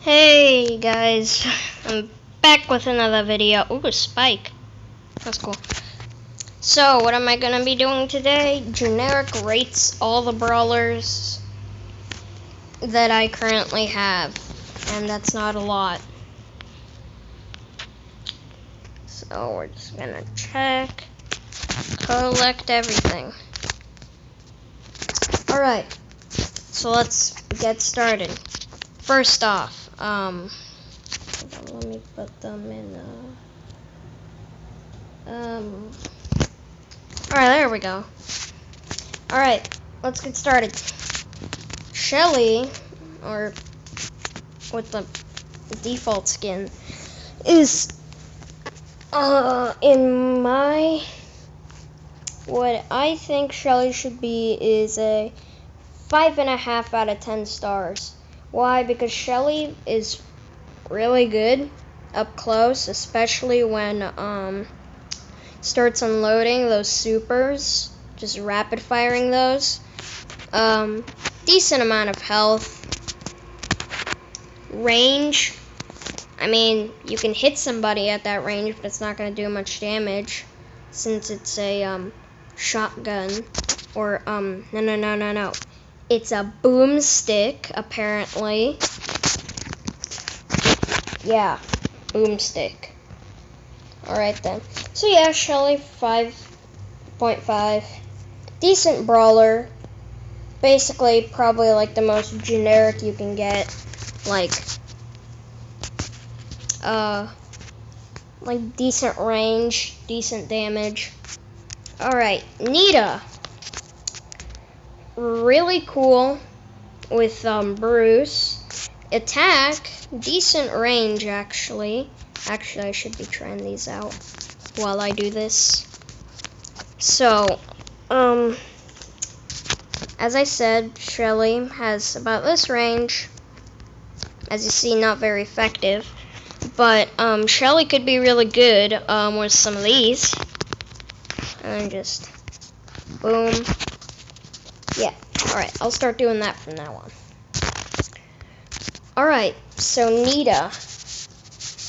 Hey guys, I'm back with another video. Ooh, a spike. That's cool. So, what am I gonna be doing today? Generic rates all the brawlers that I currently have. And that's not a lot. So, we're just gonna check, collect everything. Alright, so let's get started. First off, let me put them in, alright, there we go. Alright, let's get started. Shelly, or with the default skin, is, what I think Shelly should be is a 5.5 out of 10 stars. Why? Because Shelly is really good up close, especially when starts unloading those supers, just rapid firing those. Decent amount of health. Range, I mean, you can hit somebody at that range, but it's not going to do much damage since it's a shotgun, or no. It's a boomstick, apparently. Yeah, boomstick. Alright then. So yeah, Shelly 5.5. Decent brawler. Basically, probably like the most generic you can get. Like decent range, decent damage. Alright, Nita. Really cool with Bruce. Attack, decent range actually. Actually, I should be trying these out while I do this. So, as I said, Shelly has about this range. As you see, not very effective. But Shelly could be really good with some of these. And just boom. Yeah, alright, I'll start doing that from now on. Alright, so Nita.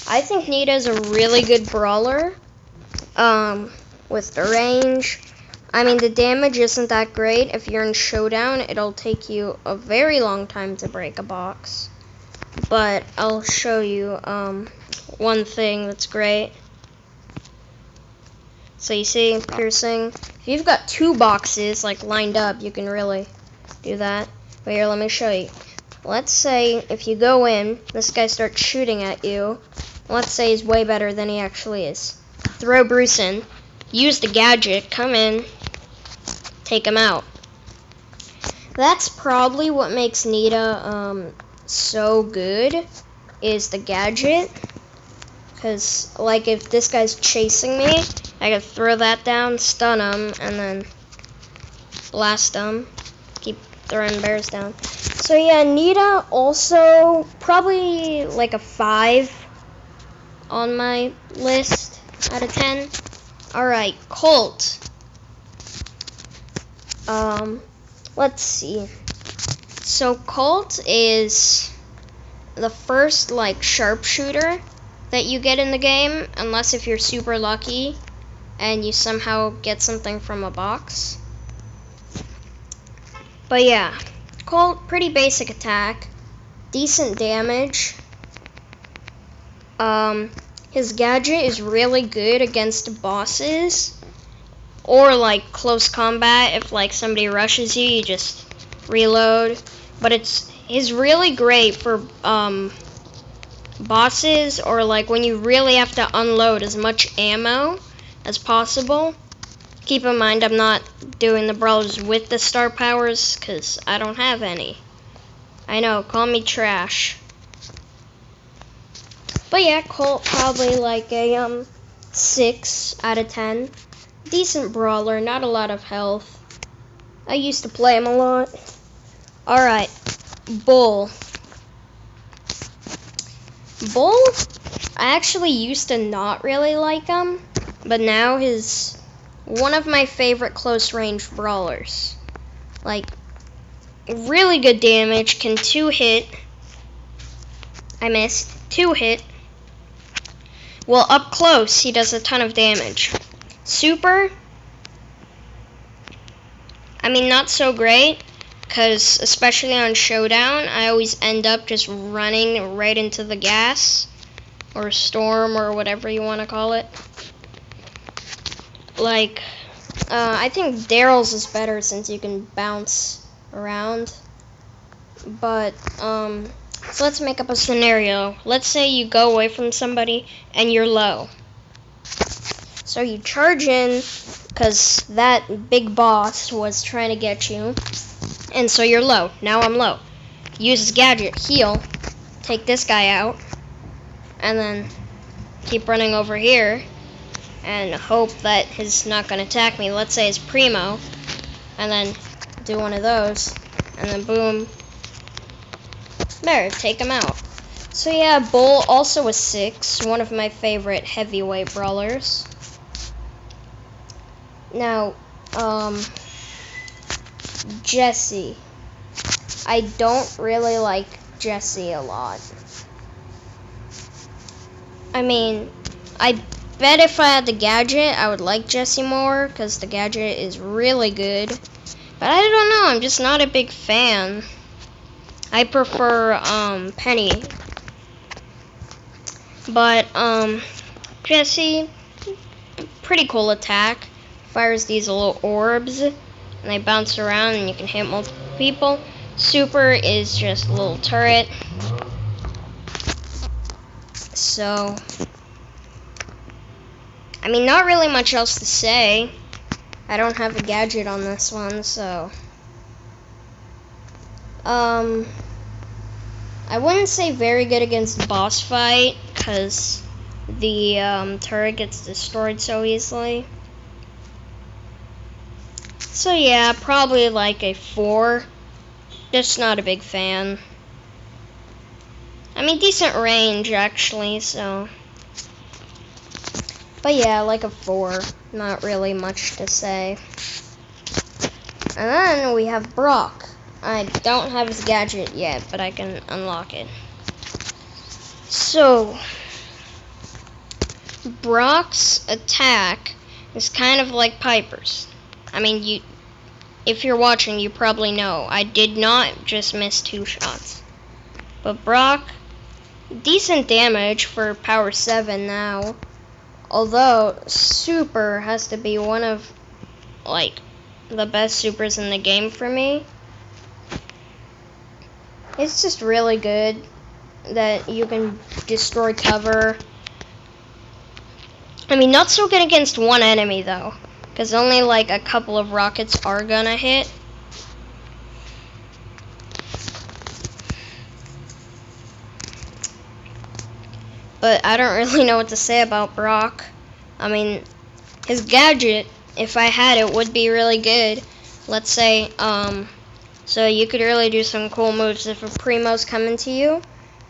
I think Nita is a really good brawler. With the range. I mean, the damage isn't that great. If you're in Showdown, it'll take you a very long time to break a box. But I'll show you one thing that's great. So you see, piercing. If you've got two boxes like lined up, you can really do that. But here, let me show you. Let's say if you go in, this guy starts shooting at you. Let's say he's way better than he actually is. Throw Bruce in, use the gadget, come in, take him out. That's probably what makes Nita so good, is the gadget. Because, like, if this guy's chasing me, I can throw that down, stun him, and then blast him. Keep throwing bears down. So yeah, Nita also probably like a 5 on my list out of 10. Alright, Colt. Let's see. So Colt is the first like sharpshooter that you get in the game, unless if you're super lucky and you somehow get something from a box. But yeah, Colt, pretty basic attack, decent damage. His gadget is really good against bosses or like close combat. If like somebody rushes you, you just reload. But he's really great for bosses, or like when you really have to unload as much ammo as possible. Keep in mind, I'm not doing the brawlers with the star powers because I don't have any. I know, call me trash. But yeah, Colt probably like a 6 out of 10. Decent brawler, not a lot of health. I used to play him a lot. Alright, Bull. Bull, I actually used to not really like him, but now he's one of my favorite close range brawlers. Like, really good damage, can 2-hit, I missed. 2 hit. Well, up close, he does a ton of damage. Super, I mean, not so great, because especially on Showdown, I always end up just running right into the gas, or storm, or whatever you want to call it. Like, I think Daryl's is better since you can bounce around. But, so let's make up a scenario. Let's say you go away from somebody and you're low. So you charge in because that big boss was trying to get you. And so you're low. Now I'm low. Use his gadget, heal, take this guy out, and then keep running over here and hope that he's not going to attack me. Let's say it's Primo, and then do one of those, and then boom. There, take him out. So yeah, Bull also a 6, one of my favorite heavyweight brawlers. Now, Jesse. I don't really like Jesse a lot. I mean, I bet if I had the gadget, I would like Jesse more, because the gadget is really good. But I don't know, I'm just not a big fan. I prefer Penny. But Jesse, pretty cool attack. Fires these little orbs and they bounce around and you can hit multiple people. Super is just a little turret. So, I mean, not really much else to say. I don't have a gadget on this one, so I wouldn't say very good against boss fight, because the turret gets destroyed so easily. So yeah, probably like a 4. Just not a big fan. I mean, decent range actually, so. But yeah, like a 4. Not really much to say. And then we have Brock. I don't have his gadget yet, but I can unlock it. So, Brock's attack is kind of like Piper's. I mean, if you're watching, you probably know. I did not just miss 2 shots. But Brock, decent damage for power 7 now. Although, Super has to be one of, like, the best supers in the game for me. It's just really good that you can destroy cover. I mean, not so good against one enemy, though, because only, like, a couple of rockets are gonna hit. But I don't really know what to say about Brock. I mean, his gadget, if I had it, would be really good. Let's say, so you could really do some cool moves. If a Primo's coming to you,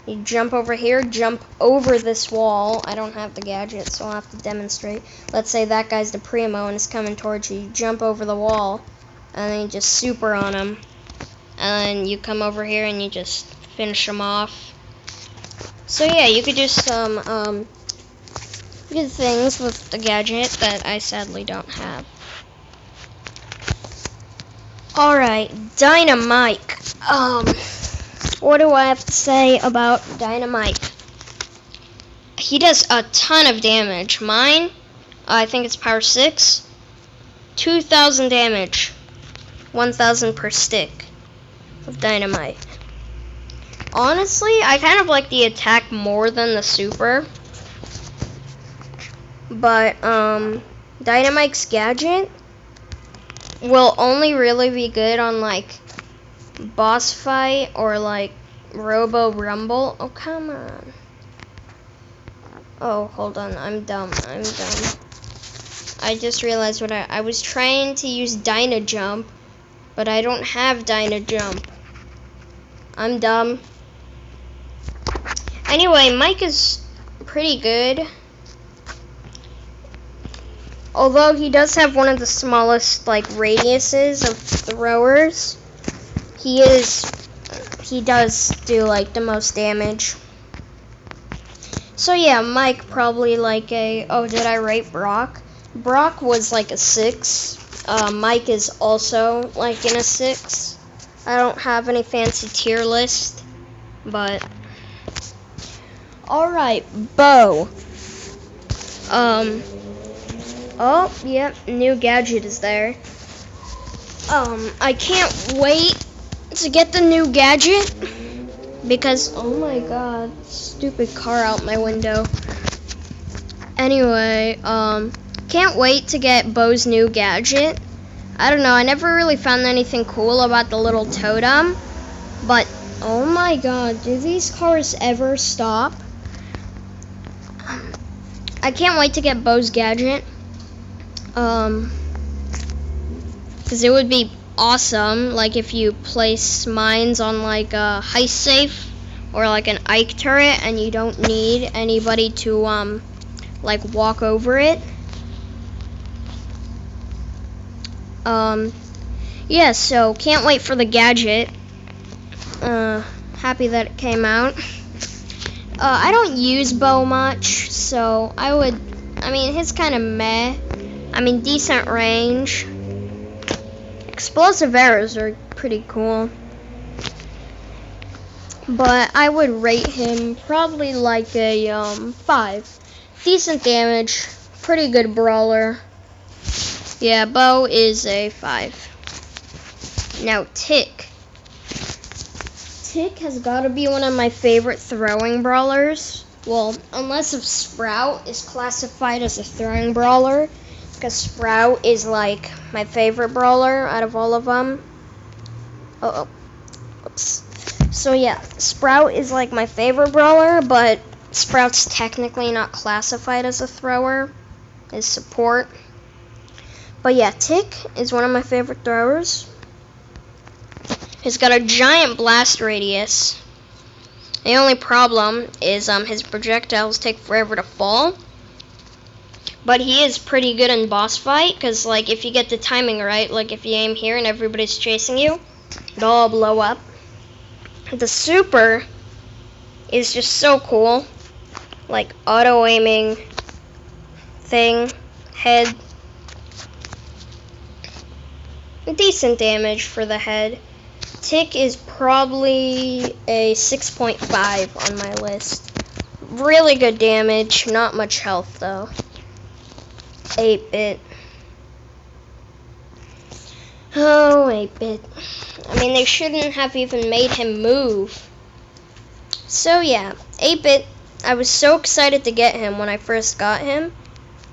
you jump over here, jump over this wall. I don't have the gadget, so I'll have to demonstrate. Let's say that guy's the Primo and is coming towards you. You jump over the wall, and then you just super on him. And then you come over here and you just finish him off. So yeah, you could do some good things with the gadget that I sadly don't have. Alright, Dynamite. What do I have to say about Dynamite? He does a ton of damage. Mine, I think it's power 6. 2,000 damage. 1,000 per stick of Dynamite. Honestly, I kind of like the attack more than the super. But, Dynamite's gadget will only really be good on, like, boss fight or, like, Robo Rumble. Oh, come on. Oh, hold on. I'm dumb. I just realized what I was trying to use Dyna Jump, but I don't have Dyna Jump. I'm dumb. Anyway, Mike is pretty good. Although he does have one of the smallest, like, radiuses of throwers, he does do, like, the most damage. So yeah, Mike probably like a, oh, did I rate Brock? Brock was like a 6. Mike is also like in a 6. I don't have any fancy tier list, but alright, Bo. Oh, yep, new gadget is there. I can't wait to get the new gadget because, oh my god, stupid car out my window. Anyway, can't wait to get Bo's new gadget. I don't know, I never really found anything cool about the little totem, but oh my god, do these cars ever stop? I can't wait to get Bo's gadget. Because it would be awesome, like if you place mines on like a heist safe or like an Ike turret and you don't need anybody to like walk over it. Yeah, so can't wait for the gadget. Happy that it came out. I don't use Bo much, so I mean, his kind of meh. I mean, decent range. Explosive arrows are pretty cool. But I would rate him probably like a 5. Decent damage, pretty good brawler. Yeah, Bo is a 5. Now Tick. Tick has got to be one of my favorite throwing brawlers. Well, unless if Sprout is classified as a throwing brawler, because Sprout is like my favorite brawler out of all of them. Oops. So yeah, Sprout is like my favorite brawler, but Sprout's technically not classified as a thrower, is support. But yeah, Tick is one of my favorite throwers. He's got a giant blast radius. The only problem is his projectiles take forever to fall. But he is pretty good in boss fight, because like if you get the timing right, like if you aim here and everybody's chasing you, it'll all blow up. The super is just so cool. Like auto aiming thing, head. Decent damage for the head. Tick is probably a 6.5 on my list. Really good damage, not much health though. 8-bit. Oh, 8-bit. I mean, they shouldn't have even made him move. So yeah, 8-bit. I was so excited to get him when I first got him,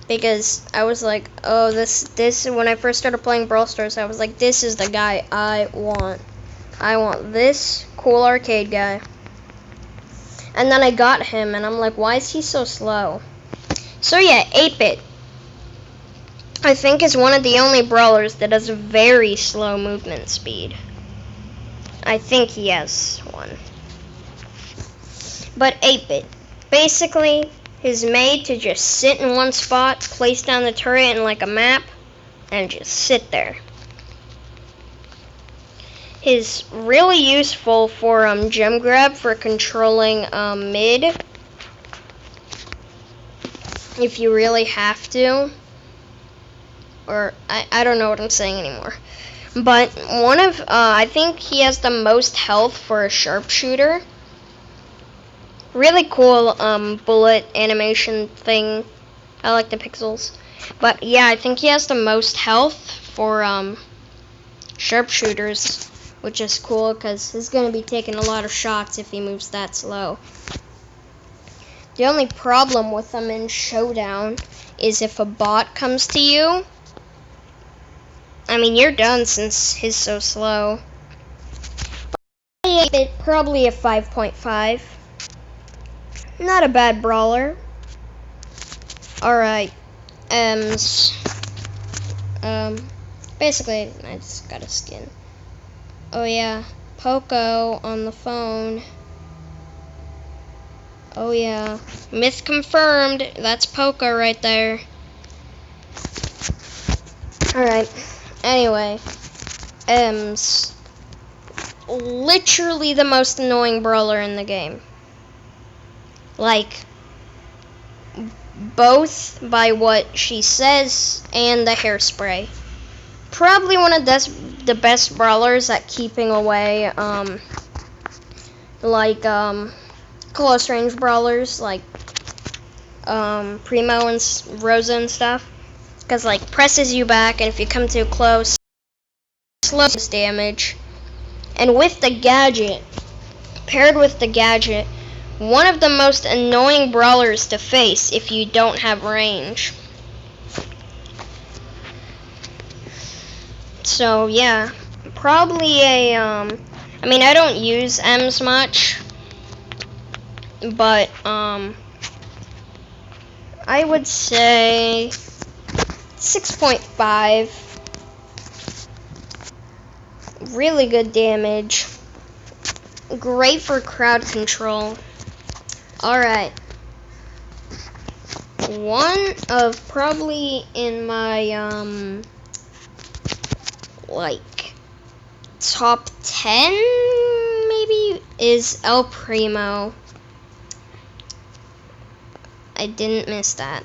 because I was like, oh, this when I first started playing Brawl Stars, I was like, this is the guy I want. I want this cool arcade guy. And then I got him, and I'm like, why is he so slow? So yeah, 8-bit. I think is one of the only brawlers that has a very slow movement speed. I think he has one. But 8-bit. Basically, he's made to just sit in one spot, place down the turret in like a map, and just sit there. He's really useful for gem grab for controlling mid, if you really have to. Or I don't know what I'm saying anymore. But one of I think he has the most health for a sharpshooter. Really cool bullet animation thing. I like the pixels. But yeah, I think he has the most health for sharpshooters, which is cool because he's going to be taking a lot of shots if he moves that slow. The only problem with him in Showdown is if a bot comes to you, I mean, you're done since he's so slow. Probably a 5.5. Not a bad brawler. Alright. Basically, I just got a skin. Oh yeah, Poco on the phone. Oh yeah, myth confirmed. That's Poco right there. Alright, anyway. Literally the most annoying brawler in the game. Like, both by what she says and the hairspray. Probably one of the best brawlers at keeping away close range brawlers like Primo and Rosa and stuff, because like presses you back, and if you come too close, slows damage. And with the gadget, paired with the gadget, one of the most annoying brawlers to face if you don't have range. So yeah, probably a I mean, I don't use M's much, but I would say 6.5. Really good damage. Great for crowd control. Alright. One of probably in my like top 10 maybe is El Primo. I didn't miss that.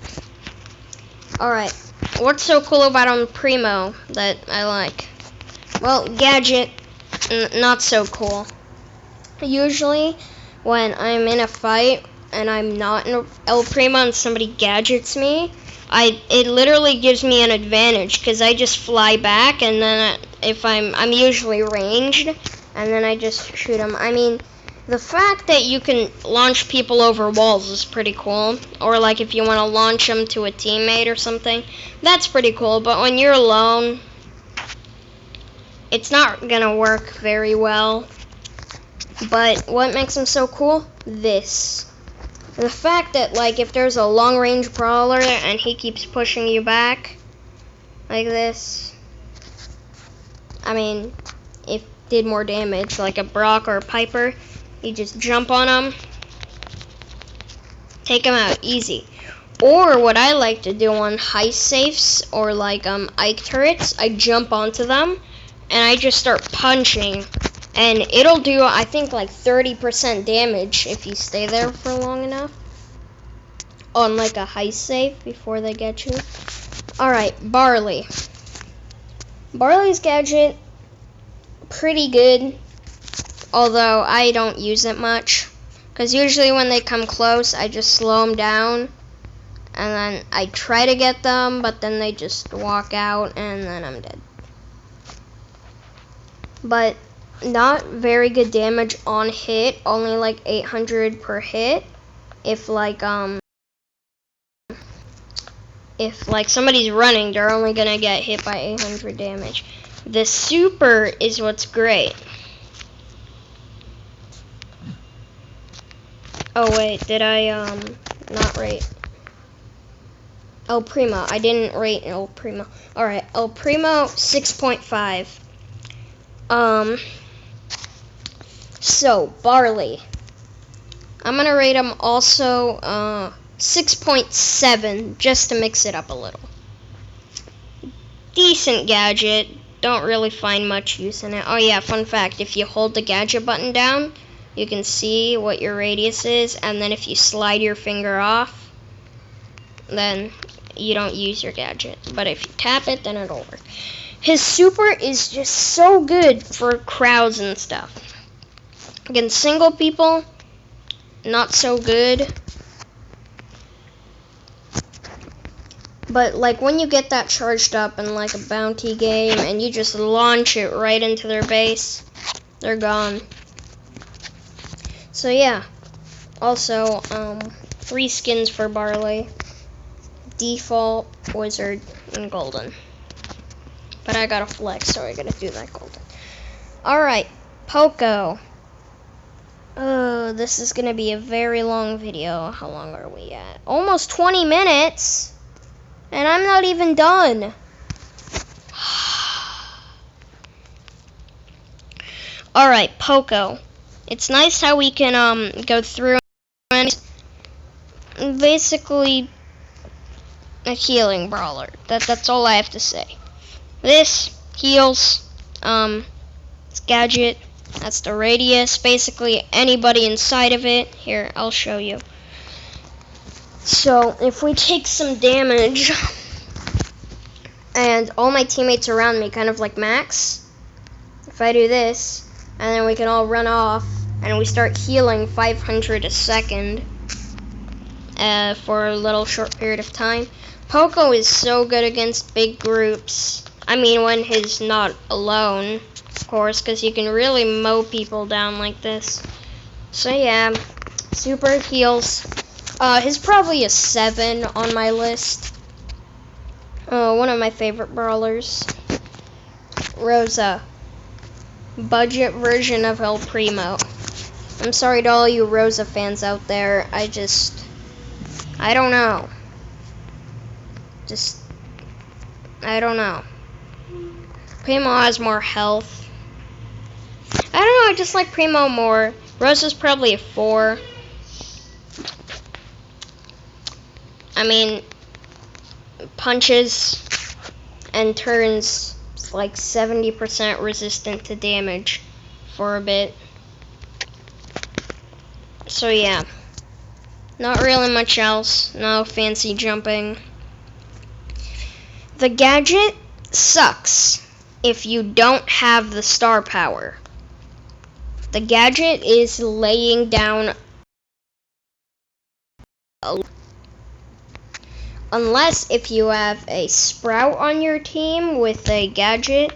Alright, what's so cool about El Primo that I like? Well, gadget, not so cool. Usually when I'm in a fight and I'm not in El Primo and somebody gadgets me, it literally gives me an advantage, because I just fly back, and then if I'm usually ranged, and then I just shoot them. I mean, the fact that you can launch people over walls is pretty cool, or like if you want to launch them to a teammate or something, that's pretty cool. But when you're alone, it's not gonna work very well. But what makes them so cool? This. The fact that, like, if there's a long-range brawler and he keeps pushing you back like this, I mean, if it did more damage, like a Brock or a Piper, you just jump on him, take him out, easy. Or what I like to do on heist safes or like Ike turrets, I jump onto them and I just start punching. And it'll do, I think, like 30% damage if you stay there for long enough. On like a heist safe before they get you. Alright, Barley. Barley's gadget, pretty good. Although I don't use it much. Because usually when they come close, I just slow them down. And then I try to get them, but then they just walk out and then I'm dead. But not very good damage on hit, only like 800 per hit. If like somebody's running, they're only gonna get hit by 800 damage. The super is what's great. Oh wait, did I not rate El Primo? I didn't rate El Primo. Alright, El Primo 6.5. So, Barley. I'm going to rate him also 6.7, just to mix it up a little. Decent gadget. Don't really find much use in it. Oh yeah, fun fact. If you hold the gadget button down, you can see what your radius is. And then if you slide your finger off, then you don't use your gadget. But if you tap it, then it'll work. His super is just so good for crowds and stuff. Against single people, not so good. But like when you get that charged up in like a bounty game and you just launch it right into their base, they're gone. So yeah. Also, 3 skins for Barley. Default, Wizard, and Golden. But I got a flex, so I gotta do that Golden. Alright, Poco. Oh, this is gonna be a very long video. How long are we at? Almost 20 minutes! And I'm not even done. Alright, Poco. It's nice how we can go through and basically a healing brawler. That's all I have to say. This heals, it's gadget, that's the radius, basically anybody inside of it. Here, I'll show you. So if we take some damage and all my teammates around me, kind of like Max, if I do this, and then we can all run off and we start healing 500 a second for a little short period of time. Poco is so good against big groups. I mean, when he's not alone, of course, because you can really mow people down like this. So yeah, super heals. He's probably a 7 on my list. One of my favorite brawlers. Rosa. Budget version of El Primo. I'm sorry to all you Rosa fans out there. I don't know. I don't know. Primo has more health. I don't know, I just like Primo more. Rosa's probably a 4. I mean, punches and turns like 70% resistant to damage for a bit. So yeah, not really much else. No fancy jumping. The gadget sucks if you don't have the star power. The gadget is laying down unless if you have a Sprout on your team with a gadget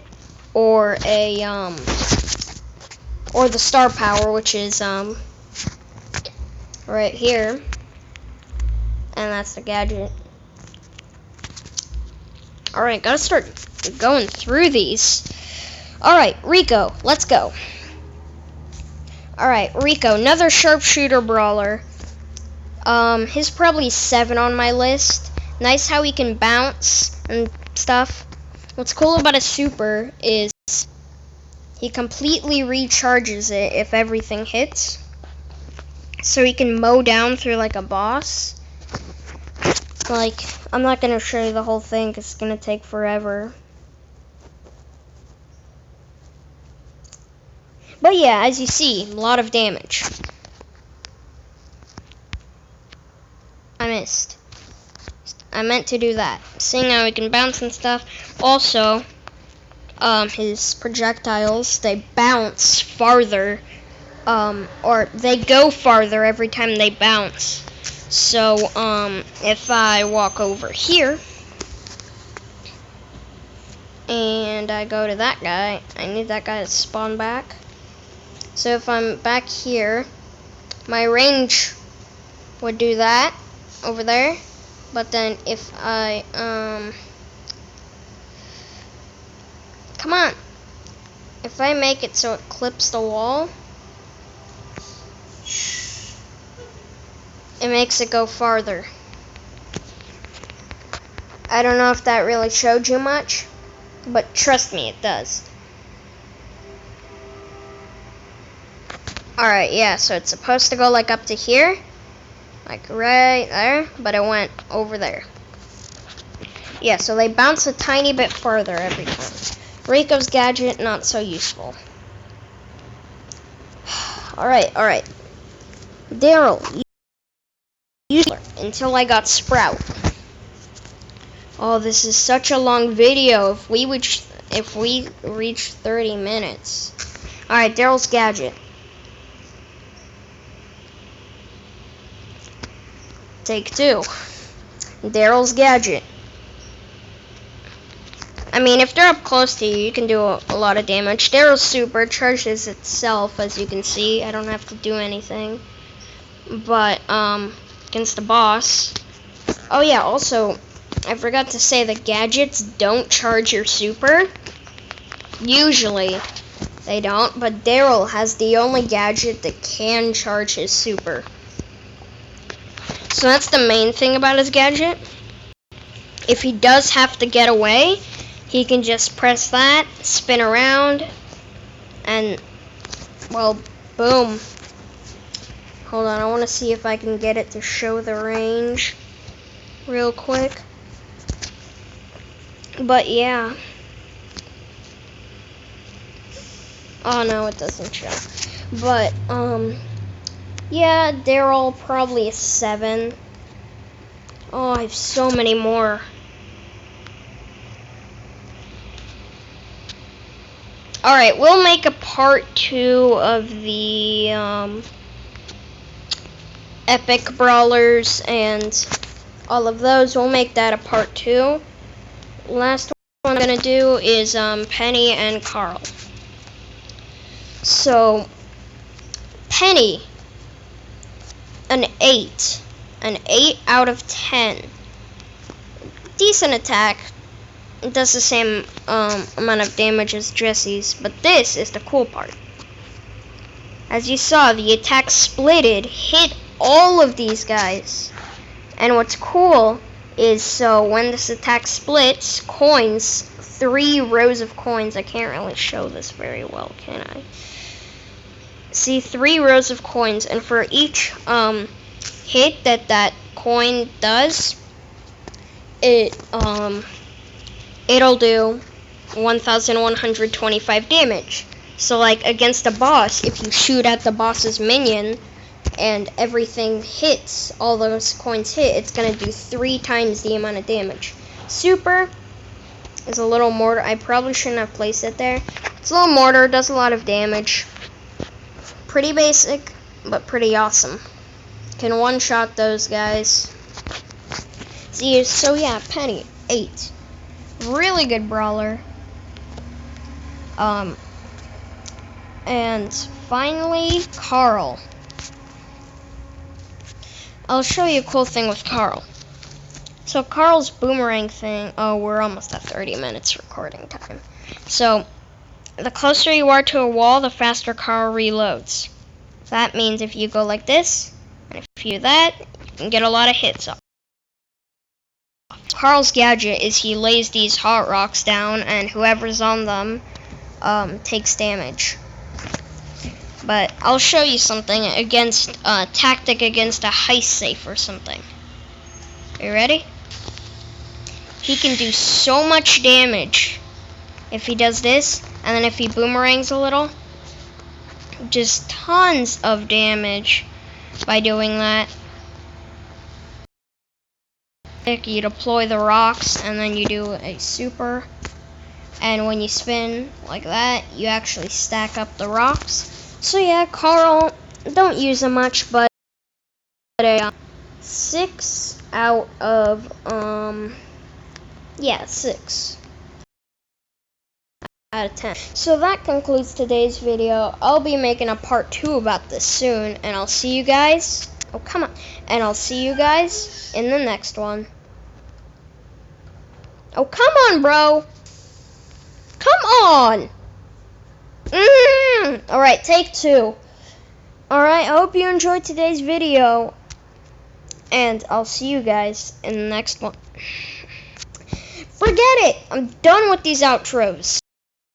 or a or the star power, which is right here, and that's the gadget. Alright, gotta start going through these. Alright, Rico, let's go. Alright, Rico, another sharpshooter brawler. He's probably 7 on my list. Nice how he can bounce and stuff. What's cool about his super is he completely recharges it if everything hits. So he can mow down through like a boss. Like, I'm not going to show you the whole thing because it's going to take forever. But yeah, as you see, a lot of damage. I missed. I meant to do that. Seeing how he can bounce and stuff. Also, his projectiles, they bounce farther. Or they go farther every time they bounce. So, if I walk over here, and I go to that guy, I need that guy to spawn back. So if I'm back here, my range would do that over there. But then if I, come on. If I make it so it clips the wall, it makes it go farther. I don't know if that really showed you much, but trust me, it does. Alright, yeah, so it's supposed to go like up to here, like right there, but it went over there. Yeah, so they bounce a tiny bit farther every time. Rico's gadget, not so useful. Alright. Daryl, until I got Sprout. Oh, this is such a long video. If we reach 30 minutes. Alright, Daryl's gadget. Take 2. Daryl's gadget. I mean, if they're up close to you, you can do a lot of damage. Daryl's super charges itself, as you can see. I don't have to do anything. But, against the boss. Oh yeah, also, I forgot to say the gadgets don't charge your super. Usually, they don't, but Daryl has the only gadget that can charge his super. So that's the main thing about his gadget. If he does have to get away, he can just press that, spin around, and, well, boom. Hold on, I want to see if I can get it to show the range real quick. But yeah. Oh no, it doesn't show. But, yeah, Daryl probably a 7. Oh, I have so many more. Alright, we'll make a part 2 of the epic brawlers and all of those. We'll make that a part 2. Last one I'm going to do is Penny and Carl. So, Penny, an 8. An 8 out of 10. Decent attack. It does the same amount of damage as Jesse's, but this is the cool part. As you saw, the attack splitted, hit all of these guys. And what's cool is, so when this attack splits, coins, 3 rows of coins. I can't really show this very well, can I? See, 3 rows of coins, and for each hit that coin does, it'll do 1,125 damage. So like against a boss, if you shoot at the boss's minion and everything hits, all those coins hit, it's gonna do 3 times the amount of damage. Super is a little mortar. I probably shouldn't have placed it there. It's a little mortar, does a lot of damage. Pretty basic, but pretty awesome. Can one-shot those guys. See, so yeah, Penny, 8. Really good brawler. And finally, Carl. I'll show you a cool thing with Carl. So Carl's boomerang thing, oh, we're almost at 30 minutes recording time. So, the closer you are to a wall, the faster Carl reloads. That means if you go like this, and if you do that, you can get a lot of hits off. Carl's gadget is he lays these hot rocks down, and whoever's on them takes damage. But I'll show you something against tactic against a heist safe or something. Are you ready? He can do so much damage if he does this, and then if he boomerangs a little, just tons of damage by doing that. You deploy the rocks, and then you do a super, and when you spin like that, you actually stack up the rocks. So yeah, Carl, don't use him much, but a 6 out of 6 out of 10. So that concludes today's video. I'll be making a part 2 about this soon, and I'll see you guys. Oh, come on. And I'll see you guys in the next one. Oh, come on, bro. Come on. Alright, take 2. Alright, I hope you enjoyed today's video. And I'll see you guys in the next one. Forget it. I'm done with these outros.